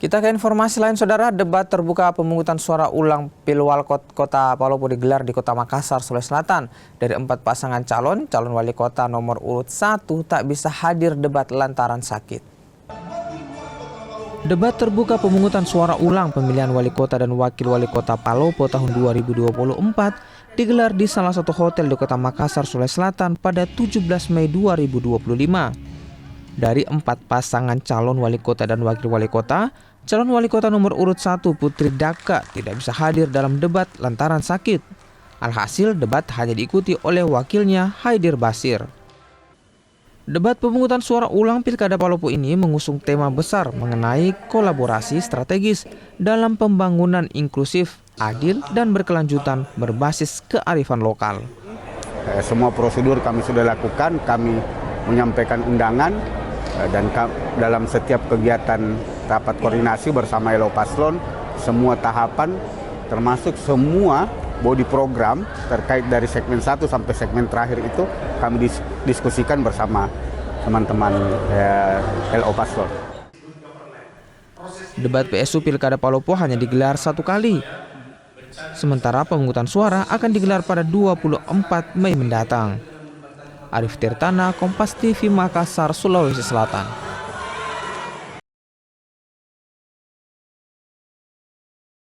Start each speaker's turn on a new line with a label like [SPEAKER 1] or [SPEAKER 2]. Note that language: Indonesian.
[SPEAKER 1] Kita ke informasi lain, saudara. Debat terbuka pemungutan suara ulang Pilwalkot Kota Palopo digelar di Kota Makassar, Sulawesi Selatan. Dari 4 pasangan calon wali kota nomor urut 1 tak bisa hadir debat lantaran sakit. Debat terbuka pemungutan suara ulang pemilihan wali kota dan wakil wali kota Palopo tahun 2024 digelar di salah satu hotel di Kota Makassar, Sulawesi Selatan pada 17 Mei 2025. Dari 4 pasangan calon wali kota dan wakil wali kota, calon wali kota nomor urut 1 Putri Daka tidak bisa hadir dalam debat lantaran sakit. Alhasil debat hanya diikuti oleh wakilnya Haidir Basir. Debat pemungutan suara ulang Pilkada Palopo ini mengusung tema besar mengenai kolaborasi strategis dalam pembangunan inklusif, adil, dan berkelanjutan berbasis kearifan lokal.
[SPEAKER 2] Semua prosedur kami sudah lakukan, kami menyampaikan undangan dan dalam setiap kegiatan rapat koordinasi bersama LO Paslon, semua tahapan termasuk semua body program terkait dari segmen 1 sampai segmen terakhir itu kami diskusikan bersama teman-teman LO Paslon.
[SPEAKER 1] Debat PSU Pilkada Palopo hanya digelar 1 kali. Sementara pemungutan suara akan digelar pada 24 Mei mendatang. Arif Tirtana, Kompas TV Makassar, Sulawesi Selatan.